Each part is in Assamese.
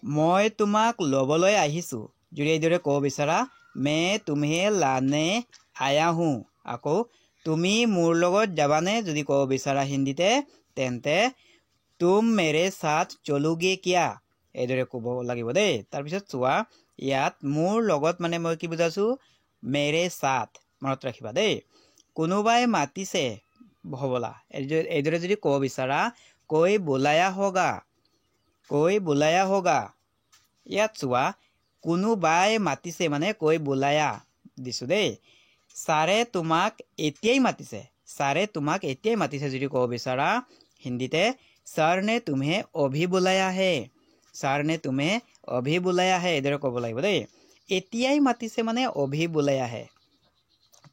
মই তোমাক ল'বলৈ আহিছোঁ যদি এইদৰে ক'ব বিচাৰা मैं तुम्हें लाने आया हूँ আকৌ তুমি মোৰ লগত যাবানে যদি ক'ব বিচাৰা হিন্দীতে তেন্তে तुम मेरे साथ चलोगे क्या এইদৰে ক'ব লাগিব দেই তাৰপিছত চোৱা ইয়াত মোৰ লগত মানে মই কি বুজাইছো मेरे साथ মনত ৰাখিবা দেই কোনোবাই মাতিছে হবলা এইদৰে যদি ক'ব বিচাৰা कोई बुलाया होगा ইয়াত চোৱা কোনোবাই মাতিছে মানে कोई बुलाया দিছো দেই सारे তোমাক এতিয়াই মাতিছে যদি ক'ব বিচাৰা হিন্দীতে सर ने तुम्हें अभी बुलाया है এইদৰে ক'ব লাগিব দেই এতিয়াই মাতিছে মানে अभी बुलाया है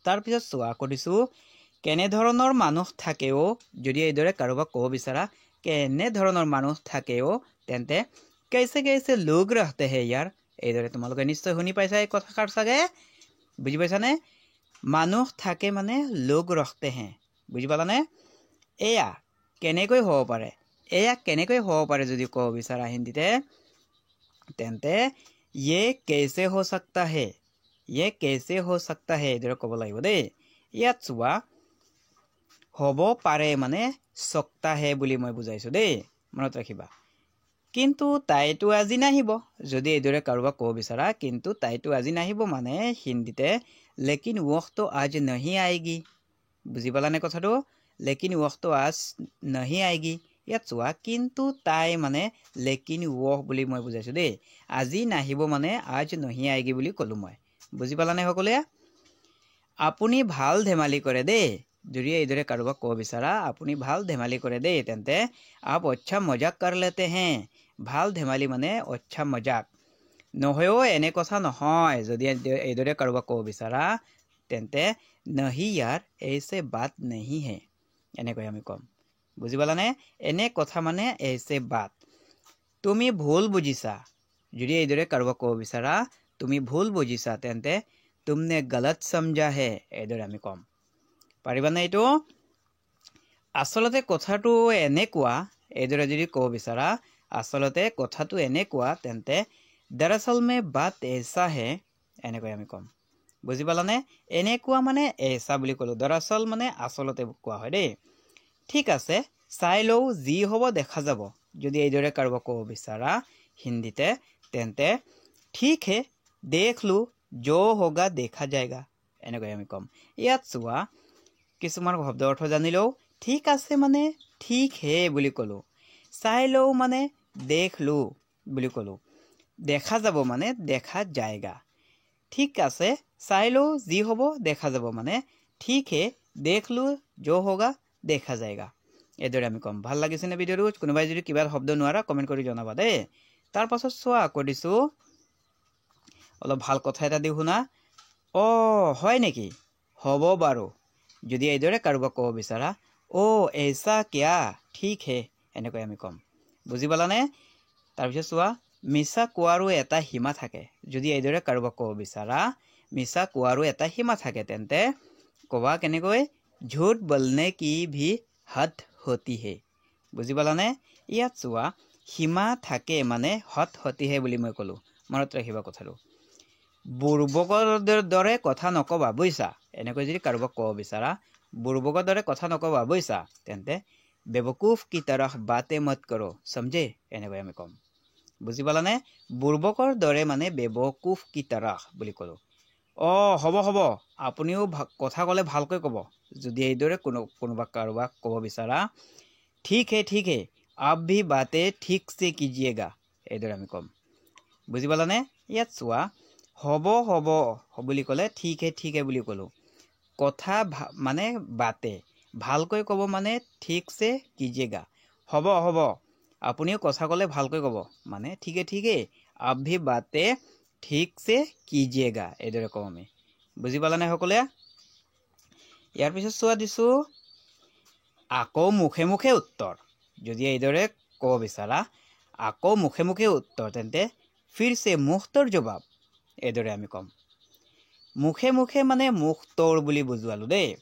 তাৰপিছত চোৱা কৰিছো কেনে ধৰণৰ মানুহ থাকেও যদি এইদৰে কাৰোবাক ক'ব বিচাৰা কেনে ধৰণৰ মানুহ থাকেও তেন্তে कैसे लोग रहते हैं यार এইদৰে তোমালোকে নিশ্চয় শুনি পাইছা এই কথাষাৰ চাগে বুজি পাইছানে মানুহ থাকে মানে লোক रहते हैं বুজি পালানে এয়া কেনেকৈ হ'ব পাৰে যদি ক'ব বিচাৰা হিন্দীতে তেন্তে ये कैसे हो सकता है এইদৰে ক'ব লাগিব দেই ইয়াত চোৱা হ'ব পাৰে মানে सकता है বুলি মই বুজাইছো দেই মনত ৰাখিবা কিন্তু তাইতো আজি নাহিব যদি এইদৰে কাৰোবাক ক'ব বিচাৰা কিন্তু তাইতো আজি নাহিব মানে হিন্দীতে लेकिन वह तो आज नहीं आएगी বুজি পালানে কথাটো लेकिन वह तो आज नहीं आएगी ইয়াত চোৱা কিন্তু তাই মানে लेकिन वह বুলি মই বুজাইছো দেই আজি নাহিব মানে आज नहीं आएगी বুলি ক'লো মই বুজি পালানে সকলোৱে আপুনি ভাল ধেমালি কৰে দেই যদি এইদৰে কাৰোবাক ক'ব বিচাৰা আপুনি ভাল ধেমালি কৰে দেই তেন্তে आप अच्छा मजाक कर लेते हैं ভাল ধেমালি মানে अच्छा मजाक নহয়ও এনে কথা নহয় যদি এইদৰে কাৰোবাক ক'ব বিচাৰা তেন্তে नहीं यार ऐसे बात नहीं है এনেকৈ আমি কম বুজি পালানে এনে কথা মানে ऐसे बात তুমি ভুল বুজিছা যদি এইদৰে কাৰোবাক ক'ব বিচাৰা তুমি ভুল বুজিছা তেন্তে तुमने गलत समझा है এইদৰে আমি কম পাৰিবানে এইটো আচলতে কথাটো এনেকুৱা এইদৰে যদি ক'ব বিচাৰা আচলতে কথাটো এনেকুৱা তেন্তে दरअसल में बात ऐसा है এনেকৈ আমি কম বুজি পালানে এনেকুৱা মানে ऐसा বুলি ক'লো दरअसल মানে আচলতে কোৱা হয় দেই ঠিক আছে চাই লও যি হ'ব দেখা যাব যদি এইদৰে কাৰোবাক ক'ব বিচাৰা হিন্দীতে তেন্তে ঠিক হে দেখ লু जो होगा देखा जाएगा এনেকৈ আমি কম ইয়াত চোৱা কিছুমান শব্দ অৰ্থ জানিলেও ঠিক আছে মানে ঠিক হে বুলি ক'লো চাই লও মানে দেখ লু বুলি ক'লো দেখা যাব মানে দেখা যায়গা ঠিক আছে চাই লও যি হ'ব দেখা যাব মানে ঠিক হে দেখ লু जो होगा देखा जाएगा এইদৰে আমি কম ভাল লাগিছেনে ভিডিঅ'টো কোনোবাই যদি কিবা শব্দ নোৱাৰা কমেন্ট কৰি জনাবা দেই তাৰ পাছত চোৱা আকৌ দিছো অলপ ভাল কথা এটা দি শুনা হয় নেকি হ'ব বাৰু যদি এইদৰে কাৰোবাক ক'ব বিচাৰা ऐसा क्या ঠিক হে এনেকৈ আমি কম বুজি পালানে তাৰপিছত চোৱা মিছা কোৱাৰো এটা সীমা থাকে যদি এইদৰে কাৰোবাক ক'ব বিচাৰা মিছা কোৱাৰো এটা সীমা থাকে তেন্তে কবা কেনেকৈ झूठ बोलने की भी हद होती है বুজি পালানে ইয়াত চোৱা সীমা থাকে মানে হদ होती है বুলি মই ক'লো মনত ৰাখিবা কথাটো বুৰ্বকৰ দৰে কথা নকবা বুইছা এনেকৈ যদি কাৰোবাক ক'ব বিচাৰা বুৰ্বকৰ দৰে কথা নকবা বুইছা তেন্তে बेवकूफ की तरह बातें मत करो समझे এনেকৈ আমি কম বুজি পালানে বুৰ্বকৰ দৰে মানে बेवकूफ की तरह বুলি ক'লো হ'ব আপুনিও কথা ক'লে ভালকৈ ক'ব যদি এইদৰে কোনোবা কাৰোবাক ক'ব বিচাৰা ठीक है आप भी बातें ठीक से कीजिएगा এইদৰে আমি কম বুজি পালানে ইয়াত চোৱা হ'ব বুলি ক'লে ঠিক হে বুলি ক'লো কথা মানে বাতে ভালকৈ ক'ব মানে ঠিক সে कीजिएगा হ'ব আপুনিও কথা ক'লে ভালকৈ ক'ব মানে ঠিক হে आप भी बातें ठीक से कीजिएगा এইদৰে কম আমি বুজি পালানে সকলোৱে ইয়াৰ পিছত চোৱা দিছো আকৌ মুখে মুখে উত্তৰ যদি এইদৰে ক'ব বিচাৰা আকৌ মুখে মুখে উত্তৰ তেন্তে फिर से मुख तोड़ जवाब এইদৰে আমি কম মুখে মুখে মানে মুখ তোৰ বুলি বুজুৱালো দেই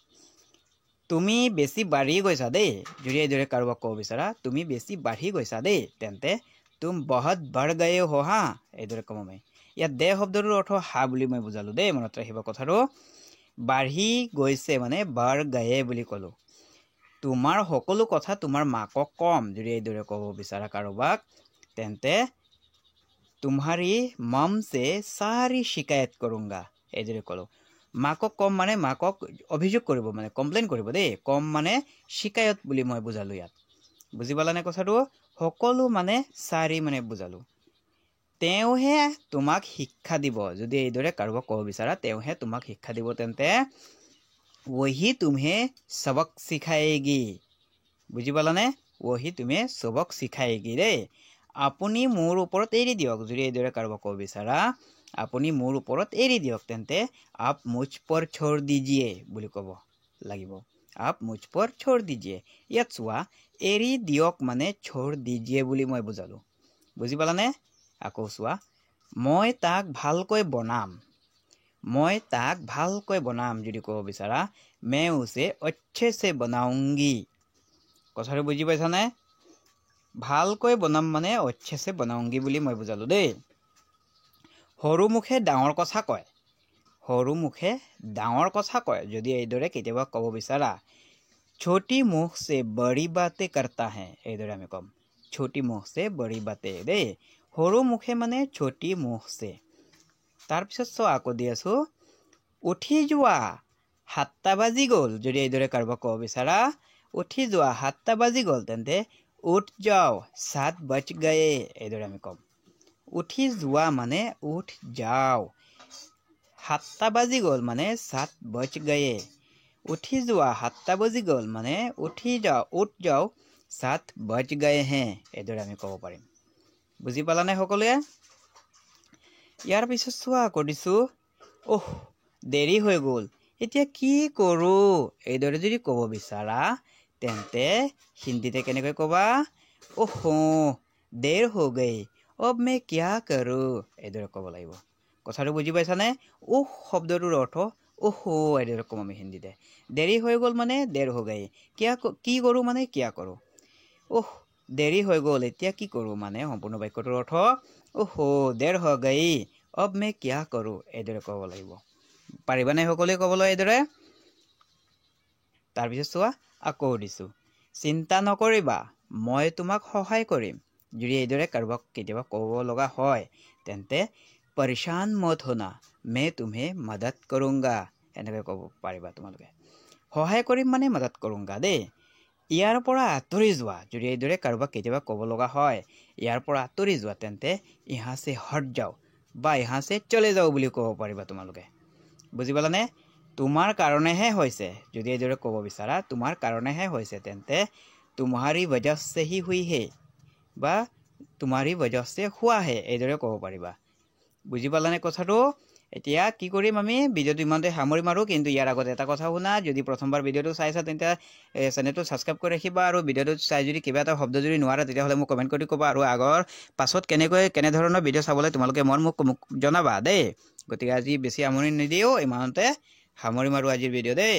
তুমি বেছি বাঢ়ি গৈছা দেই যদি এইদৰে কাৰোবাক ক'ব বিচাৰা তুমি বেছি বাঢ়ি গৈছা দেই তেন্তে तुम बहुत बढ़ गए हो হা এইদৰে কম আমি ইয়াত দে শব্দটোৰ অৰ্থ হা বুলি মই বুজালো দেই মনত ৰাখিব কথাটো বাঢ়ি গৈছে মানে বাঢ় গয়ে বুলি ক'লো তোমাৰ সকলো কথা তোমাৰ মাকক কম যদি এইদৰে ক'ব বিচাৰা কাৰোবাক তেন্তে तुम्हारी मम से सारी शिकायत करूंगा এইদৰে ক'লো মাকক কম মানে মাকক অভিযোগ কৰিব মানে কমপ্লেইন কৰিব দেই কম মানে শিকায়ত বুলি মই বুজালো ইয়াত বুজি পালানে কথাটো সকলো মানে সাৰি মানে বুজালো তেওঁহে তোমাক শিক্ষা দিব যদি এইদৰে কাৰোবাক ক'ব বিচাৰা তেওঁহে তোমাক শিক্ষা দিব তেন্তে वही तुम्हें सबक सिखाएगी বুজি পালানে वही तुम्हें सबक सिखाएगी रे আপুনি মোৰ ওপৰত এৰি দিয়ক যদি এইদৰে কাৰোবাক ক'ব বিচাৰা আপুনি মোৰ ওপৰত এৰি দিয়ক তেন্তে आप मुझ पर छोड़ दीजिए বুলি ক'ব লাগিব आप मुझ पर छोड़ दीजिए ইয়াত চোৱা এৰি দিয়ক মানে छोड़ दीजिए বুলি মই বুজালো বুজি পালানে আকৌ চোৱা মই তাক ভালকৈ বনাম যদি ক'ব বিচাৰা मैं उसे अच्छे से बनाऊंगी কথাটো বুজি পাইছানে ভালকৈ বনাম মানে अच्छे से बनाऊंगी বুলি মই বুজালো দেই হৰু মুখে ডাঙৰ কথা কয় যদি এইদৰে কেতিয়াবা ক'ব বিচাৰা छोटी मुख से बड़ी बातें करता है এইদৰে আমি কম छोटी मुख से बड़ी बातें দেই হৰু মুখে মানে छोटी मुख से তাৰ পিছত আকৌ দি আছো উঠি যোৱা 7টা বাজি গ'ল যদি এইদৰে কাৰোবাক ক'ব বিচাৰা উঠি যোৱা 7টা বাজি গ'ল তেন্তে उठ जाओ 7 बज गए এইদৰে আমি কম উঠি যোৱা মানে উঠ যাও 7টা বাজি গ'ল মানে 7 बज गए উঠি যোৱা 7টা বাজি গ'ল মানে উঠ যাও 7 बज गए हैं এইদৰে আমি ক'ব পাৰিম বুজি পালানে সকলোৱে ইয়াৰ পিছত চোৱা কৰিছো ওহ দেৰি হৈ গ'ল এতিয়া কি কৰো এইদৰে যদি ক'ব বিচাৰা তেন্তে হিন্দীতে কেনেকৈ ক'বা ओहो देर हो गई अब मैं क्या करूं এইদৰে ক'ব লাগিব কথাটো বুজি পাইছানে ওহ শব্দটোৰ অৰ্থ ओहो এইদৰে ক'ম আমি হিন্দীতে দেৰি হৈ গ'ল মানে देर हो गई কি কৰো মানে কিয়া কৰো ওহ দেৰি হৈ গ'ল এতিয়া কি কৰো মানে সম্পূৰ্ণ বাক্যটোৰ অৰ্থ ओहो देर हो गई अब मैं क्या करूं এইদৰে ক'ব লাগিব পাৰিবানে সকলোৱে ক'বলৈ এইদৰে তাৰ পিছত চোৱা আকৌ দিছো চিন্তা নকৰিবা মই তোমাক সহায় কৰিম যদি এইদৰে কাৰোবাক কেতিয়াবা ক'ব লগা হয় তেন্তে পৰেशान मत होना मैं तुम्हें मदद करूंगा এনেকৈ ক'ব পাৰিবা তোমালোকে সহায় কৰিম মানে মদত কरूंगा দেই ইয়াৰ পৰা আঁতৰি যোৱা যদি এইদৰে কাৰোবাক কেতিয়াবা ক'ব লগা হয় ইয়াৰ পৰা আঁতৰি যোৱা তেন্তে यहाँ से हट जाओ বা यहाँ से चले जाओ বুলি ক'ব পাৰিবা তোমালোকে বুজি পালানে তোমাৰ কাৰণেহে হৈছে যদি এইদৰে ক'ব বিচাৰা তোমাৰ কাৰণেহে হৈছে তেন্তে तुम्हारी वजह से ही हुई है বা तुम्हारी वजह से हुआ है এইদৰে ক'ব পাৰিবা বুজি পালানে কথাটো এতিয়া কি কৰিম আমি ভিডিওটো ইমানতে সামৰি মাৰো কিন্তু ইয়াৰ আগতে এটা কথা শুনা যদি প্ৰথমবাৰ ভিডিওটো চাইছা তেন্তে চেনেলটো সাবস্ক্ৰাইব কৰি ৰাখিবা আৰু ভিডিওটো চাই যদি কিবা এটা শব্দ যদি নোৱাৰা তেতিয়া হলে মোক কমেন্ট কৰি ক'বা আৰু আগৰ পাছত কেনে ধৰণৰ ভিডিও চাবলৈ তোমালোকে মোক জনাবা দেই গতিকে আজি বেছি আমনি নিদিও ইমানতে সামৰি মাৰো আজিৰ ভিডিও দেই